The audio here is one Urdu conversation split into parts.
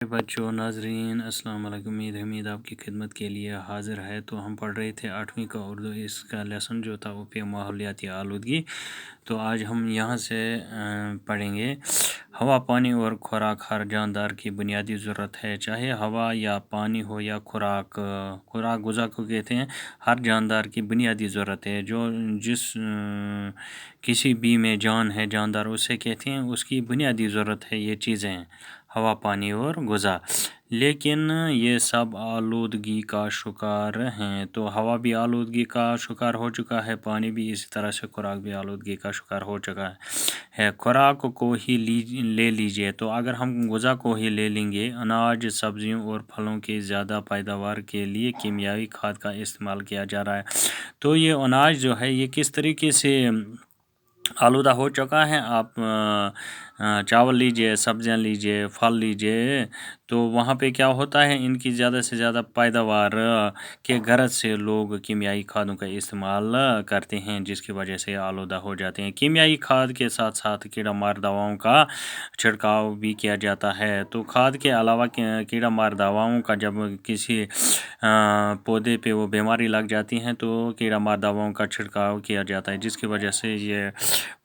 بچوں ناظرین السلام علیکم، امید آپ کی خدمت کے لیے حاضر ہے۔ تو ہم پڑھ رہے تھے 8ویں کا اردو، اس کا لیسن جو تھا وہ پہ ماحولیاتی آلودگی۔ تو آج ہم یہاں سے پڑھیں گے ہوا، پانی اور خوراک ہر جاندار کی بنیادی ضرورت ہے، چاہے ہوا یا پانی ہو یا خوراک غذا کو کہتے ہیں، ہر جاندار کی بنیادی ضرورت ہے۔ جس کسی بھی میں جان ہے، جاندار اسے کہتے ہیں، اس کی بنیادی ضرورت ہے یہ چیزیں ہیں، ہوا، پانی اور غذا۔ لیکن یہ سب آلودگی کا شکار ہیں۔ تو ہوا بھی آلودگی کا شکار ہو چکا ہے، پانی بھی اسی طرح سے، خوراک بھی آلودگی کا شکار ہو چکا ہے۔ خوراک کو ہی لے لیجئے، تو اگر ہم غذا کو ہی لے لیں گے، اناج، سبزیوں اور پھلوں کی زیادہ پیداوار کے لیے کیمیائی کھاد کا استعمال کیا جا رہا ہے۔ تو یہ اناج جو ہے یہ کس طریقے سے آلودہ ہو چکا ہے۔ آپ چاول لیجئے، سبزیاں لیجئے، پھل لیجئے، تو وہاں پہ کیا ہوتا ہے، ان کی زیادہ سے زیادہ پیداوار کے غرض سے لوگ کیمیائی کھادوں کا استعمال کرتے ہیں، جس کی وجہ سے آلودہ ہو جاتے ہیں۔ کیمیائی کھاد کے ساتھ ساتھ کیڑا مار دواؤں کا چھڑکاؤ بھی کیا جاتا ہے۔ تو کھاد کے علاوہ کیڑا مار دواؤں کا جب کسی پودے پہ وہ بیماری لگ جاتی ہیں تو کیڑا مار دواؤں کا چھڑکاؤ کیا جاتا ہے، جس کی وجہ سے یہ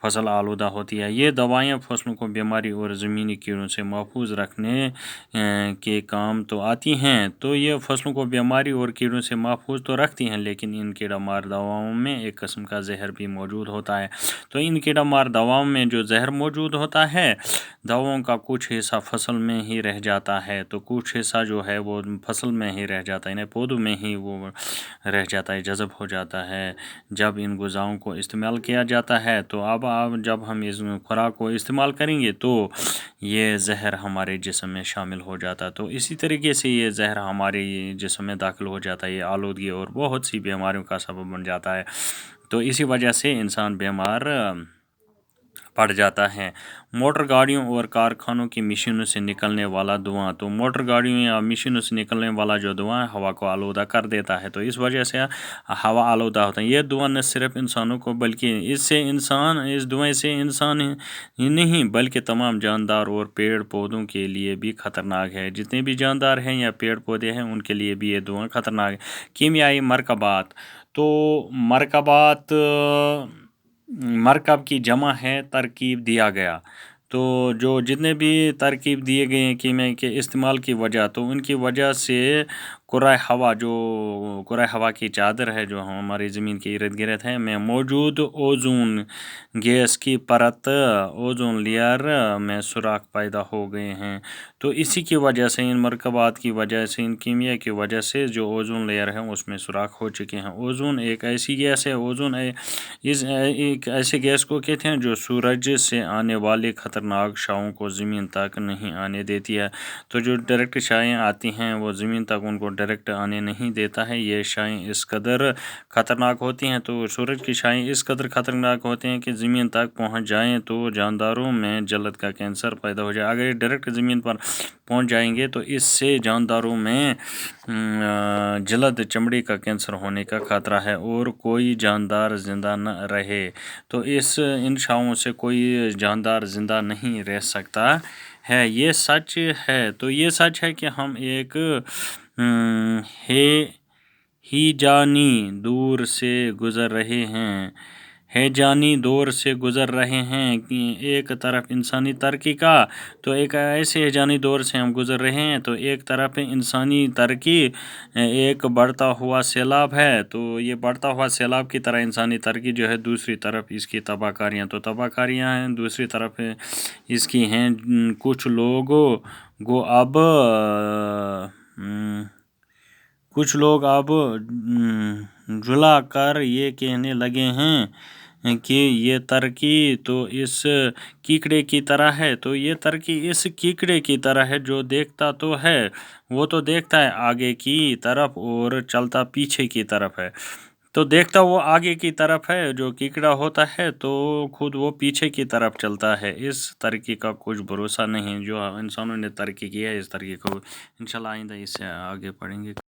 فصل آلودہ ہوتی ہے۔ یہ دوائیاں فصلوں کو بیماری اور زمینی کیڑوں سے محفوظ رکھنے کے کام تو آتی ہیں، تو یہ فصلوں کو بیماری اور کیڑوں سے محفوظ تو رکھتی ہیں، لیکن ان کیڑا مار دواؤں میں ایک قسم کا زہر بھی موجود ہوتا ہے۔ تو ان کیڑا مار دواؤں میں جو زہر موجود ہوتا ہے، دواؤں کا کچھ حصہ فصل میں ہی رہ جاتا ہے، تو کچھ حصہ جو ہے وہ فصل میں ہی رہ جاتا ہے، پودوں میں ہی وہ رہ جاتا ہے، جذب ہو جاتا ہے جب ان غذاؤں کو استعمال کیا جاتا ہے۔ تو اب جب ہم اس خوراک کو استعمال کریں گے تو یہ زہر ہمارے جسم میں شامل ہو جاتا ہے، تو اسی طریقے سے یہ زہر ہمارے جسم میں داخل ہو جاتا ہے، یہ آلودگی اور بہت سی بیماریوں کا سبب بن جاتا ہے۔ تو اسی وجہ سے انسان بیمار پڑ جاتا ہے۔ موٹر گاڑیوں اور کارخانوں کی مشینوں سے نکلنے والا دھواں، تو موٹر گاڑیوں یا مشینوں سے نکلنے والا جو دھواں ہے ہوا کو آلودہ کر دیتا ہے، تو اس وجہ سے ہوا آلودہ ہوتا ہے۔ یہ دھواں نہ صرف انسانوں کو بلکہ اس دھوئیں سے انسان ہی نہیں بلکہ تمام جاندار اور پیڑ پودوں کے لیے بھی خطرناک ہے۔ جتنے بھی جاندار ہیں یا پیڑ پودے ہیں ان کے لیے بھی یہ دھواں خطرناک ہے۔ کیمیائی مرکبات، تو مرکب کی جمع ہے ترکیب دیا گیا، تو جو جتنے بھی ترکیب دیے گئے ہیں کیمیائی کے استعمال کی وجہ، تو ان کی وجہ سے کرۂ ہوا کی چادر ہے جو ہماری زمین کے ارد گرد ہے میں موجود اوزون گیس کی پرت، اوزون لیئر میں سوراخ پیدا ہو گئے ہیں۔ تو اسی کی وجہ سے، ان مرکبات کی وجہ سے، ان کیمیا کی وجہ سے جو اوزون لیئر ہے اس میں سوراخ ہو چکے ہیں۔ اوزون ایک ایسی گیس ہے، ایک ایسے گیس کو کہتے ہیں جو سورج سے آنے والے خطرناک شعاعوں کو زمین تک نہیں آنے دیتی ہے۔ تو جو ڈائریکٹ شعاعیں آتی ہیں وہ زمین تک ان کو ڈائریکٹ آنے نہیں دیتا ہے، یہ شعاعیں اس قدر خطرناک ہوتی ہیں، تو سورج کی شعاعیں اس قدر خطرناک ہوتی ہیں کہ زمین تک پہنچ جائیں تو جانداروں میں جلد کا کینسر پیدا ہو جائے۔ اگر یہ ڈائریکٹ زمین پر پہنچ جائیں گے تو اس سے جانداروں میں جلد چمڑی کا کینسر ہونے کا خطرہ ہے اور کوئی جاندار زندہ نہ رہے۔ تو ان شعاعوں سے کوئی جاندار زندہ نہیں رہ سکتا ہے، یہ سچ ہے۔ تو یہ سچ ہے کہ ہم ایک ہیجانی دور سے گزر رہے ہیں کہ ایک طرف انسانی ترقی کا، تو ایک ایسے ہیجانی دور سے ہم گزر رہے ہیں، تو ایک طرف انسانی ترقی ایک بڑھتا ہوا سیلاب ہے، تو یہ بڑھتا ہوا سیلاب کی طرح انسانی ترقی جو ہے، دوسری طرف اس کی تباہ کاریاں ہیں، دوسری طرف اس کی ہیں کچھ لوگ اب جھلا کر یہ کہنے لگے ہیں کہ یہ ترقی تو اس کیکڑے کی طرح ہے۔ تو یہ ترقی اس کیکڑے کی طرح ہے، جو دیکھتا تو ہے، وہ تو دیکھتا ہے آگے کی طرف اور چلتا پیچھے کی طرف ہے۔ تو دیکھتا وہ آگے کی طرف ہے، جو کیکڑا ہوتا ہے تو خود وہ پیچھے کی طرف چلتا ہے۔ اس ترقی کا کچھ بھروسہ نہیں، جو انسانوں نے ترقی کی ہے، اس ترقی کو انشاءاللہ آئندہ اس سے آگے پڑھیں گے۔